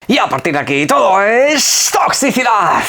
Y a partir de aquí todo es toxicidad.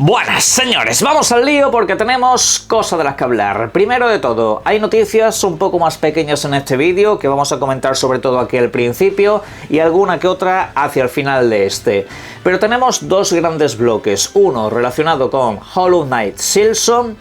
Buenas señores, vamos al lío porque tenemos cosas de las que hablar. Primero de todo, hay noticias un poco más pequeñas en este vídeo que vamos a comentar sobre todo aquí al principio y alguna que otra hacia el final de este. Pero tenemos dos grandes bloques, uno relacionado con Hollow Knight Silksong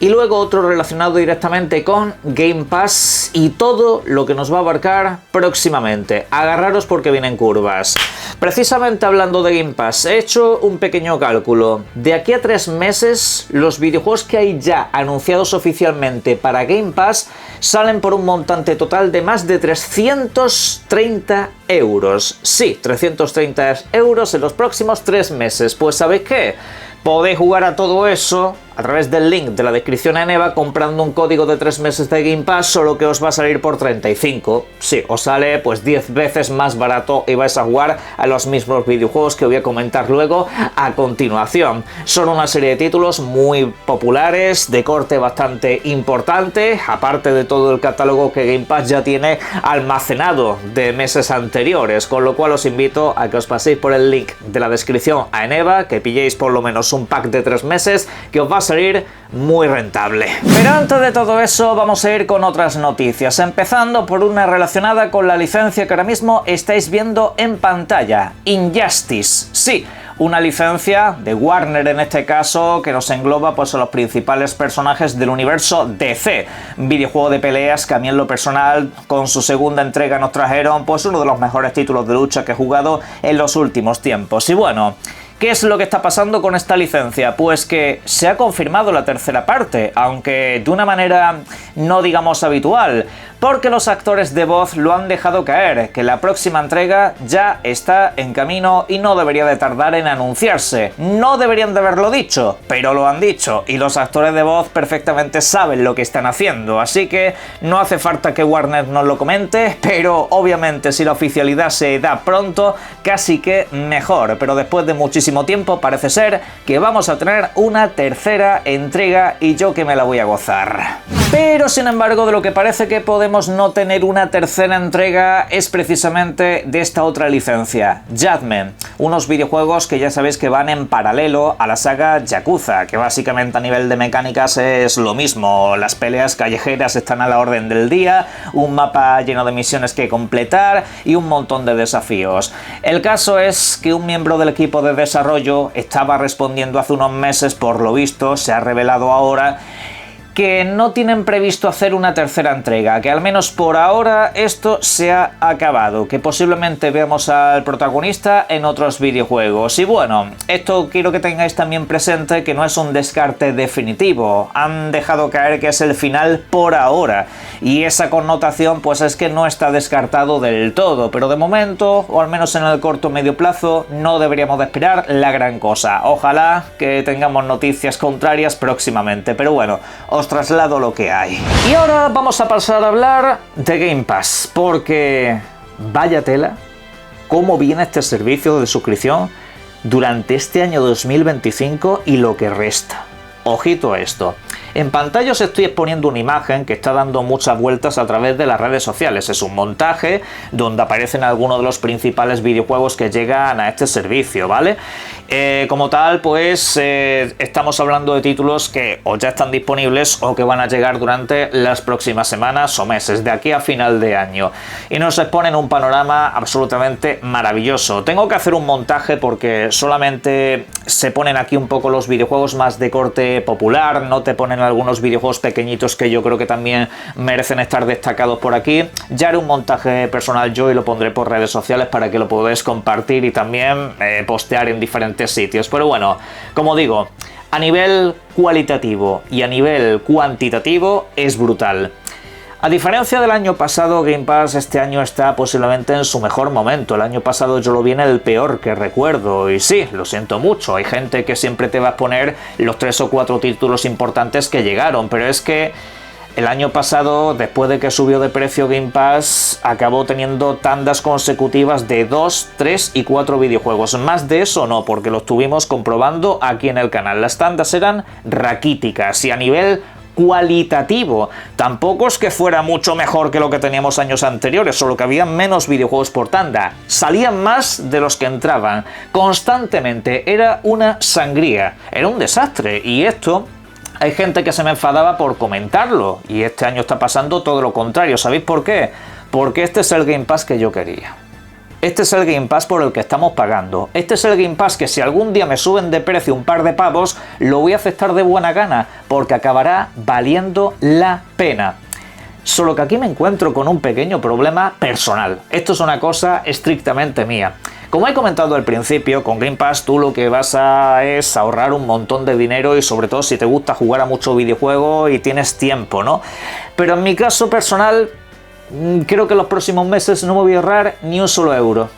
y luego otro relacionado directamente con Game Pass y todo lo que nos va a abarcar próximamente. Agarraros porque vienen curvas. Precisamente hablando de Game Pass, he hecho un pequeño cálculo. De aquí a 3 meses, los videojuegos que hay ya anunciados oficialmente para Game Pass salen por un montante total de más de 330 euros. Sí, 330 euros en los próximos 3 meses. Pues ¿sabéis qué? Podéis jugar a todo eso a través del link de la descripción en EVA comprando un código de 3 meses de Game Pass, solo que os va a salir por 35. Sí, os sale pues 10 veces más barato y vais a jugar a los mismos videojuegos que voy a comentar luego a continuación. Son una serie de títulos muy populares, de corte bastante importante, aparte de todo el catálogo que Game Pass ya tiene almacenado de meses anteriores, con lo cual os invito a que os paséis por el link de la descripción a EVA, que pilléis por lo menos un pack de 3 meses, que os va a salir muy rentable. Pero antes de todo eso vamos a ir con otras noticias, empezando por una relacionada con la licencia que ahora mismo estáis viendo en pantalla, Injustice. Sí, una licencia de Warner en este caso que nos engloba pues a los principales personajes del universo DC, videojuego de peleas que a mí en lo personal con su segunda entrega nos trajeron pues uno de los mejores títulos de lucha que he jugado en los últimos tiempos. Y bueno, ¿qué es lo que está pasando con esta licencia? Pues que se ha confirmado la tercera parte, aunque de una manera no digamos habitual, porque los actores de voz lo han dejado caer, que la próxima entrega ya está en camino y no debería de tardar en anunciarse. No deberían de haberlo dicho, pero lo han dicho, y los actores de voz perfectamente saben lo que están haciendo, así que no hace falta que Warner nos lo comente, pero obviamente si la oficialidad se da pronto, casi que mejor, pero después de muchísimo tiempo parece ser que vamos a tener una tercera entrega y yo que me la voy a gozar. Pero sin embargo de lo que parece que podemos no tener una tercera entrega es precisamente de esta otra licencia, Judgment, unos videojuegos que ya sabéis que van en paralelo a la saga Yakuza, que básicamente a nivel de mecánicas es lo mismo, las peleas callejeras están a la orden del día, un mapa lleno de misiones que completar y un montón de desafíos. El caso es que un miembro del equipo de desarrollo estaba respondiendo hace unos meses, por lo visto se ha revelado ahora que no tienen previsto hacer una tercera entrega, que al menos por ahora esto se ha acabado, que posiblemente veamos al protagonista en otros videojuegos. Y bueno, esto quiero que tengáis también presente que no es un descarte definitivo, han dejado caer que es el final por ahora, y esa connotación pues es que no está descartado del todo, pero de momento, o al menos en el corto o medio plazo, no deberíamos de esperar la gran cosa. Ojalá que tengamos noticias contrarias próximamente, pero bueno, os traslado lo que hay. Y ahora vamos a pasar a hablar de Game Pass, porque vaya tela cómo viene este servicio de suscripción durante este año 2025 y lo que resta. Ojito a esto. En pantalla os estoy exponiendo una imagen que está dando muchas vueltas a través de las redes sociales. Es un montaje donde aparecen algunos de los principales videojuegos que llegan a este servicio, ¿vale? Como tal, pues estamos hablando de títulos que o ya están disponibles o que van a llegar durante las próximas semanas o meses, de aquí a final de año. Y nos exponen un panorama absolutamente maravilloso. Tengo que hacer un montaje porque solamente se ponen aquí un poco los videojuegos más de corte popular, no te ponen algunos videojuegos pequeñitos que yo creo que también merecen estar destacados por aquí. Ya haré un montaje personal yo y lo pondré por redes sociales para que lo podáis compartir y también postear en diferentes sitios. Pero bueno, como digo, a nivel cualitativo y a nivel cuantitativo es brutal. A diferencia del año pasado, Game Pass este año está posiblemente en su mejor momento. El año pasado yo lo vi en el peor que recuerdo, y sí, lo siento mucho, hay gente que siempre te va a poner los 3 o 4 títulos importantes que llegaron, pero es que el año pasado, después de que subió de precio Game Pass, acabó teniendo tandas consecutivas de 2, 3 y 4 videojuegos. Más de eso no, porque lo estuvimos comprobando aquí en el canal. Las tandas eran raquíticas y a nivel cualitativo tampoco es que fuera mucho mejor que lo que teníamos años anteriores, solo que había menos videojuegos por tanda, salían más de los que entraban constantemente, era una sangría, era un desastre. Y esto hay gente que se me enfadaba por comentarlo, y este año está pasando todo lo contrario. ¿Sabéis por qué? Porque este es el Game Pass que yo quería. Este es el Game Pass por el que estamos pagando. Este es el Game Pass que si algún día me suben de precio un par de pavos, lo voy a aceptar de buena gana, porque acabará valiendo la pena. Solo que aquí me encuentro con un pequeño problema personal. Esto es una cosa estrictamente mía. Como he comentado al principio, con Game Pass tú lo que vas a es ahorrar un montón de dinero, y sobre todo si te gusta jugar a mucho videojuego y tienes tiempo, ¿no? Pero en mi caso personal, creo que en los próximos meses no me voy a ahorrar ni un solo euro.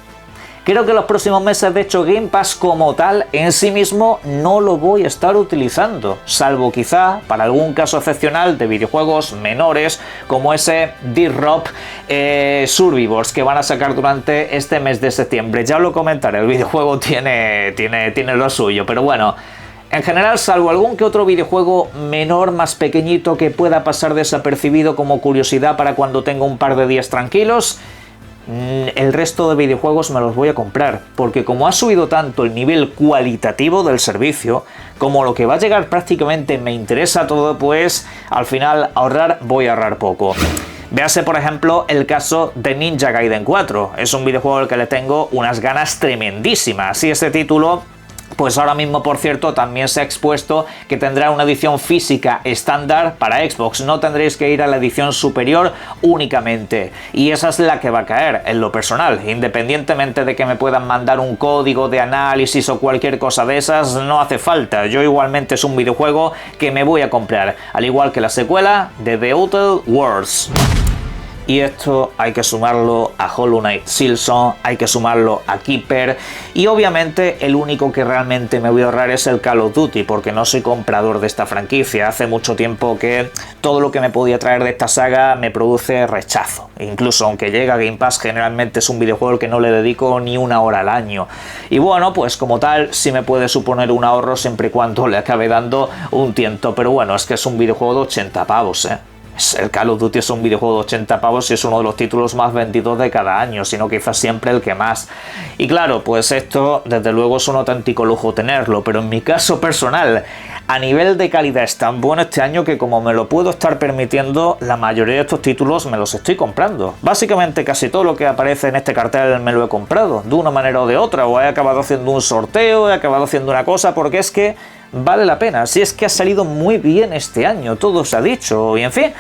Creo que en los próximos meses, de hecho, Game Pass como tal, en sí mismo, no lo voy a estar utilizando, salvo quizá para algún caso excepcional de videojuegos menores, como ese D-Rob Survivors que van a sacar durante este mes de septiembre. Ya lo comentaré, el videojuego tiene lo suyo, pero bueno, en general, salvo algún que otro videojuego menor, más pequeñito, que pueda pasar desapercibido como curiosidad para cuando tenga un par de días tranquilos, el resto de videojuegos me los voy a comprar, porque como ha subido tanto el nivel cualitativo del servicio, como lo que va a llegar prácticamente me interesa todo, pues al final voy a ahorrar poco. Véase por ejemplo el caso de Ninja Gaiden 4, es un videojuego al que le tengo unas ganas tremendísimas, y este título, pues ahora mismo, por cierto, también se ha expuesto que tendrá una edición física estándar para Xbox. No tendréis que ir a la edición superior únicamente. Y esa es la que va a caer, en lo personal. Independientemente de que me puedan mandar un código de análisis o cualquier cosa de esas, no hace falta. Yo igualmente es un videojuego que me voy a comprar. Al igual que la secuela de The Outer Worlds. Y esto hay que sumarlo a Hollow Knight Silksong, hay que sumarlo a Keeper, y obviamente el único que realmente me voy a ahorrar es el Call of Duty, porque no soy comprador de esta franquicia. Hace mucho tiempo que todo lo que me podía traer de esta saga me produce rechazo. Incluso aunque llega a Game Pass, generalmente es un videojuego al que no le dedico ni una hora al año. Y bueno, pues como tal sí me puede suponer un ahorro siempre y cuando le acabe dando un tiento, pero bueno, es que es un videojuego de 80 pavos, ¿eh? El Call of Duty es un videojuego de 80 pavos y es uno de los títulos más vendidos de cada año, sino quizás siempre el que más. Y claro, pues esto desde luego es un auténtico lujo tenerlo, pero en mi caso personal, a nivel de calidad es tan bueno este año que como me lo puedo estar permitiendo, la mayoría de estos títulos me los estoy comprando. Básicamente casi todo lo que aparece en este cartel me lo he comprado, de una manera o de otra, o he acabado haciendo un sorteo, he acabado haciendo una cosa, porque es que vale la pena. Si es que ha salido muy bien este año, todo se ha dicho, y en fin,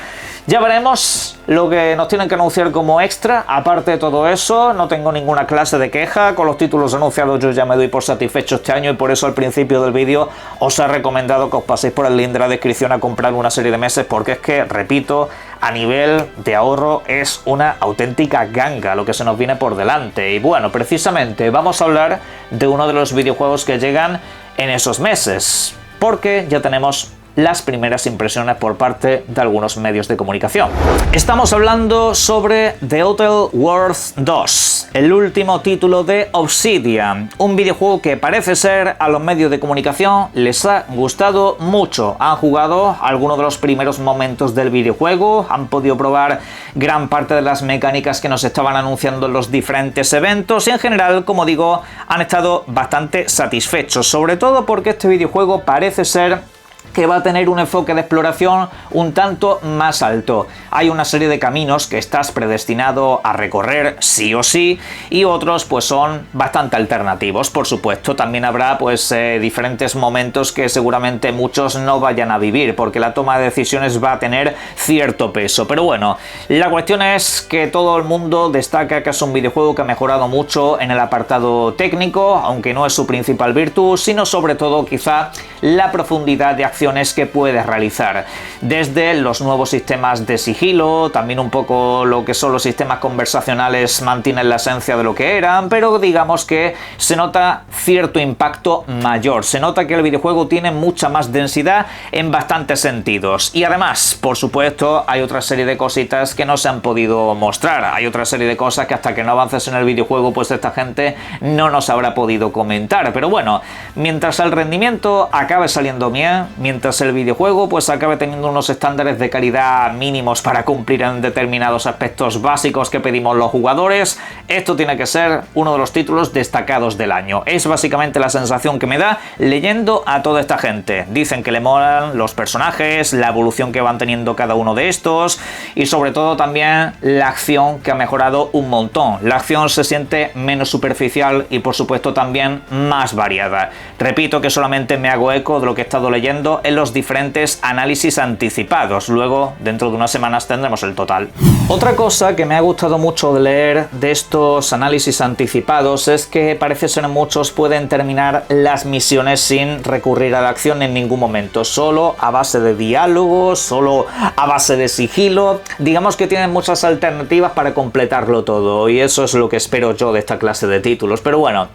ya veremos lo que nos tienen que anunciar como extra. Aparte de todo eso, no tengo ninguna clase de queja con los títulos anunciados. Yo ya me doy por satisfecho este año, y por eso al principio del vídeo os he recomendado que os paséis por el link de la descripción a comprar una serie de meses, porque es que, repito, a nivel de ahorro es una auténtica ganga lo que se nos viene por delante. Y bueno, precisamente vamos a hablar de uno de los videojuegos que llegan en esos meses, porque ya tenemos las primeras impresiones por parte de algunos medios de comunicación. Estamos hablando sobre The Outer Worlds 2, el último título de Obsidian, un videojuego que parece ser a los medios de comunicación les ha gustado mucho. Han jugado algunos de los primeros momentos del videojuego, han podido probar gran parte de las mecánicas que nos estaban anunciando en los diferentes eventos, y en general, como digo, han estado bastante satisfechos, sobre todo porque este videojuego parece ser que va a tener un enfoque de exploración un tanto más alto. Hay una serie de caminos que estás predestinado a recorrer sí o sí, y otros pues son bastante alternativos. Por supuesto, también habrá pues diferentes momentos que seguramente muchos no vayan a vivir, porque la toma de decisiones va a tener cierto peso. Pero bueno, la cuestión es que todo el mundo destaca que es un videojuego que ha mejorado mucho en el apartado técnico, aunque no es su principal virtud, sino sobre todo quizá la profundidad de acción acciones que puedes realizar. Desde los nuevos sistemas de sigilo, también un poco lo que son los sistemas conversacionales mantienen la esencia de lo que eran, pero digamos que se nota cierto impacto mayor. Se nota que el videojuego tiene mucha más densidad en bastantes sentidos. Y además, por supuesto, hay otra serie de cositas que no se han podido mostrar. Hay otra serie de cosas que hasta que no avances en el videojuego, pues esta gente no nos habrá podido comentar. Pero bueno, mientras el rendimiento acabe saliendo bien, mientras el videojuego pues acabe teniendo unos estándares de calidad mínimos para cumplir en determinados aspectos básicos que pedimos los jugadores, esto tiene que ser uno de los títulos destacados del año. Es básicamente la sensación que me da leyendo a toda esta gente. Dicen que le molan los personajes, la evolución que van teniendo cada uno de estos y sobre todo también la acción, que ha mejorado un montón. La acción se siente menos superficial y por supuesto también más variada. Repito que solamente me hago eco de lo que he estado leyendo en los diferentes análisis anticipados. Luego, dentro de unas semanas tendremos el total. Otra cosa que me ha gustado mucho de leer de estos análisis anticipados es que parece ser muchos pueden terminar las misiones sin recurrir a la acción en ningún momento, solo a base de diálogo, solo a base de sigilo. Digamos que tienen muchas alternativas para completarlo todo y eso es lo que espero yo de esta clase de títulos. Pero bueno,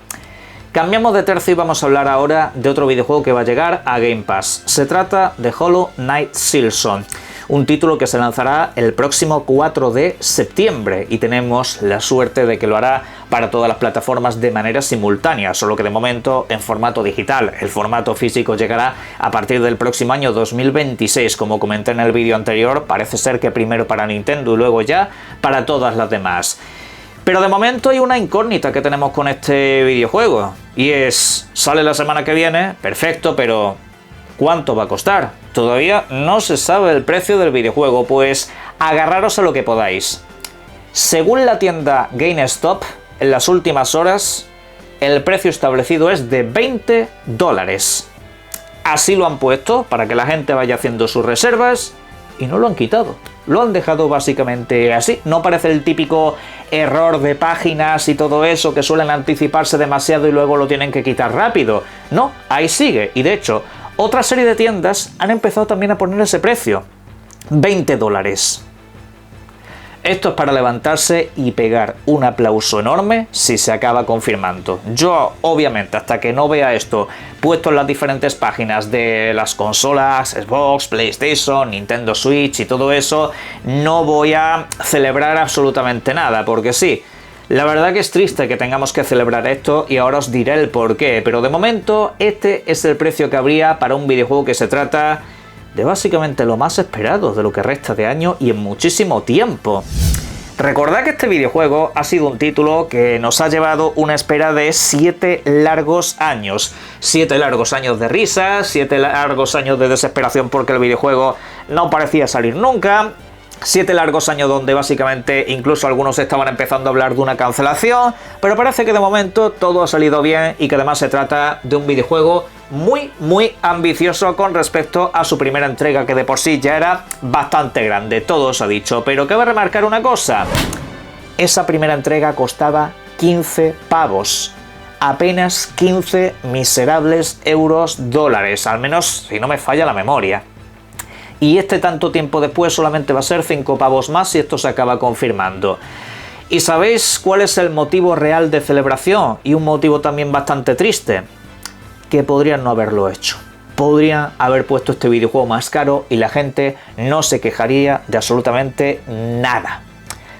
cambiamos de tercio y vamos a hablar ahora de otro videojuego que va a llegar a Game Pass. Se trata de Hollow Knight Silksong, un título que se lanzará el próximo 4 de septiembre y tenemos la suerte de que lo hará para todas las plataformas de manera simultánea, solo que de momento en formato digital. El formato físico llegará a partir del próximo año 2026, como comenté en el vídeo anterior, parece ser que primero para Nintendo y luego ya para todas las demás. Pero de momento hay una incógnita que tenemos con este videojuego y es, sale la semana que viene, perfecto, pero ¿cuánto va a costar? Todavía no se sabe el precio del videojuego, pues agarraros a lo que podáis. Según la tienda GameStop, en las últimas horas, el precio establecido es de $20. Así lo han puesto para que la gente vaya haciendo sus reservas y no lo han quitado. Lo han dejado básicamente así. No parece el típico error de páginas y todo eso que suelen anticiparse demasiado y luego lo tienen que quitar rápido. No, ahí sigue. Y de hecho, otra serie de tiendas han empezado también a poner ese precio. $20. Esto es para levantarse y pegar un aplauso enorme si se acaba confirmando. Yo, obviamente, hasta que no vea esto puesto en las diferentes páginas de las consolas, Xbox, PlayStation, Nintendo Switch y todo eso, no voy a celebrar absolutamente nada, porque sí, la verdad que es triste que tengamos que celebrar esto y ahora os diré el porqué, pero de momento este es el precio que habría para un videojuego que se trata de básicamente lo más esperado de lo que resta de año y en muchísimo tiempo. Recordad que este videojuego ha sido un título que nos ha llevado una espera de 7 largos años. 7 largos años de risas, 7 largos años de desesperación porque el videojuego no parecía salir nunca. 7 largos años donde básicamente incluso algunos estaban empezando a hablar de una cancelación, pero parece que de momento todo ha salido bien y que además se trata de un videojuego muy ambicioso con respecto a su primera entrega, que de por sí ya era bastante grande, todo se ha dicho, pero cabe remarcar una cosa: esa primera entrega costaba 15 pavos, apenas 15 miserables dólares, al menos si no me falla la memoria. Y este tanto tiempo después solamente va a ser 5 pavos más si esto se acaba confirmando. ¿Y sabéis cuál es el motivo real de celebración? Y un motivo también bastante triste. Que podrían no haberlo hecho. Podrían haber puesto este videojuego más caro y la gente no se quejaría de absolutamente nada.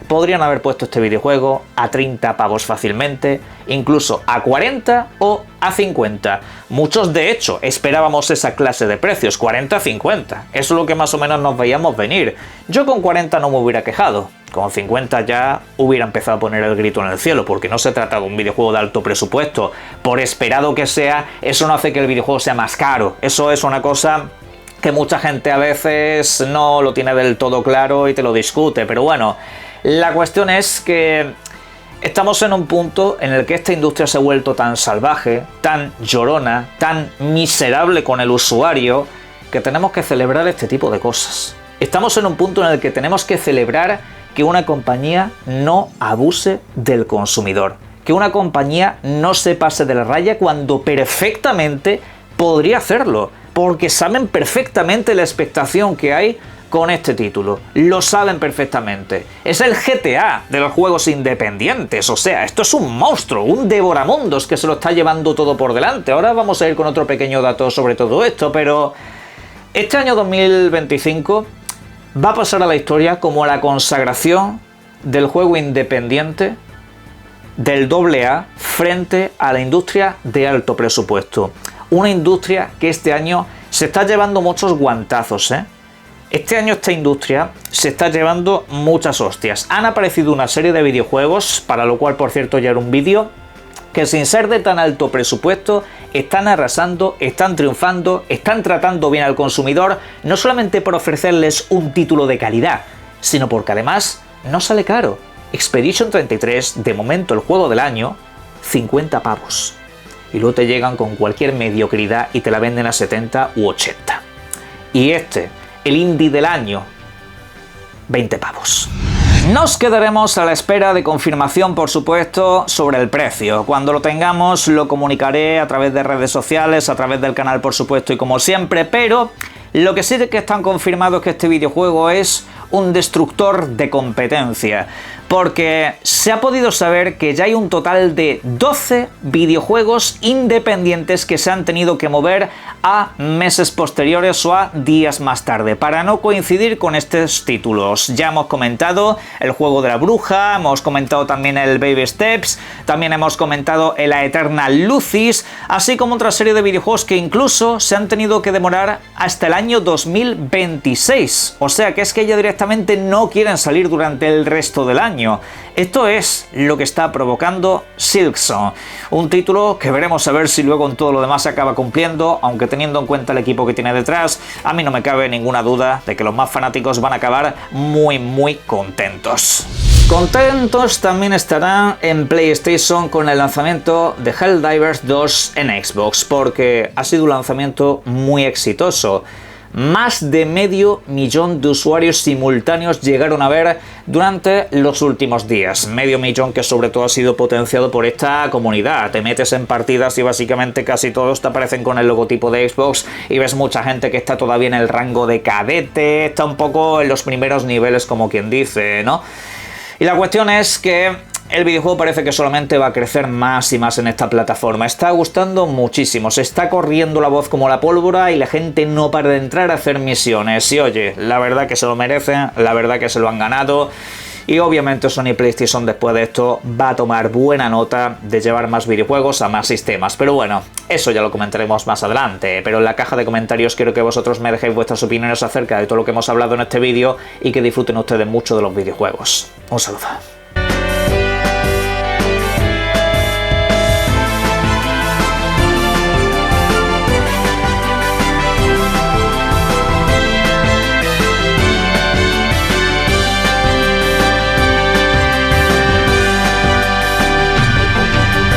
Podrían haber puesto este videojuego a 30 pavos fácilmente, incluso a 40 o a 50. Muchos de hecho esperábamos esa clase de precios, 40 a 50. Eso es lo que más o menos nos veíamos venir. Yo con 40 no me hubiera quejado. Con 50 ya hubiera empezado a poner el grito en el cielo, porque no se trata de un videojuego de alto presupuesto. Por esperado que sea, eso no hace que el videojuego sea más caro. Eso es una cosa que mucha gente a veces no lo tiene del todo claro y te lo discute, pero bueno, la cuestión es que estamos en un punto en el que esta industria se ha vuelto tan salvaje, tan llorona, tan miserable con el usuario, que tenemos que celebrar este tipo de cosas. Estamos en un punto en el que tenemos que celebrar que una compañía no abuse del consumidor, que una compañía no se pase de la raya cuando perfectamente podría hacerlo, porque saben perfectamente la expectación que hay con este título. Lo saben perfectamente. Es el GTA de los juegos independientes. O sea, esto es un monstruo, un devoramundos que se lo está llevando todo por delante. Ahora vamos a ir con otro pequeño dato sobre todo esto, pero este año 2025 va a pasar a la historia como la consagración del juego independiente del AA frente a la industria de alto presupuesto. Una industria que este año se está llevando muchos guantazos, ¿eh? Este año esta industria se está llevando muchas hostias. Han aparecido una serie de videojuegos, para lo cual, por cierto, ya era un vídeo, que sin ser de tan alto presupuesto, están arrasando, están triunfando, están tratando bien al consumidor, no solamente por ofrecerles un título de calidad, sino porque además no sale caro. Expedition 33, de momento el juego del año, 50 pavos. Y luego te llegan con cualquier mediocridad y te la venden a 70 u 80. Y este, el indie del año, 20 pavos. Nos quedaremos a la espera de confirmación, por supuesto, sobre el precio. Cuando lo tengamos lo comunicaré a través de redes sociales, a través del canal, por supuesto, y como siempre, pero lo que sí que están confirmados es que este videojuego es un destructor de competencia, porque se ha podido saber que ya hay un total de 12 videojuegos independientes que se han tenido que mover a meses posteriores o a días más tarde, para no coincidir con estos títulos. Ya hemos comentado el juego de la bruja, hemos comentado también el Baby Steps, también hemos comentado el Aeternal Lucis, así como otra serie de videojuegos que incluso se han tenido que demorar hasta el año 2026. O sea que es que ya directamente no quieren salir durante el resto del año. Esto es lo que está provocando Silksong, un título que veremos a ver si luego en todo lo demás se acaba cumpliendo, aunque teniendo en cuenta el equipo que tiene detrás, a mí no me cabe ninguna duda de que los más fanáticos van a acabar muy contentos. Contentos también estarán en PlayStation con el lanzamiento de Helldivers 2 en Xbox, porque ha sido un lanzamiento muy exitoso. Más de 500.000 de usuarios simultáneos llegaron a ver durante los últimos días. 500.000 que sobre todo ha sido potenciado por esta comunidad. Te metes en partidas y básicamente casi todos te aparecen con el logotipo de Xbox y ves mucha gente que está todavía en el rango de cadete, está un poco en los primeros niveles como quien dice, ¿no? Y la cuestión es que el videojuego parece que solamente va a crecer más y más en esta plataforma. Está gustando muchísimo, se está corriendo la voz como la pólvora y la gente no para de entrar a hacer misiones. Y oye, la verdad que se lo merecen, la verdad que se lo han ganado. Y obviamente Sony PlayStation después de esto va a tomar buena nota de llevar más videojuegos a más sistemas. Pero bueno, eso ya lo comentaremos más adelante. Pero en la caja de comentarios quiero que vosotros me dejéis vuestras opiniones acerca de todo lo que hemos hablado en este vídeo y que disfruten ustedes mucho de los videojuegos. Un saludo.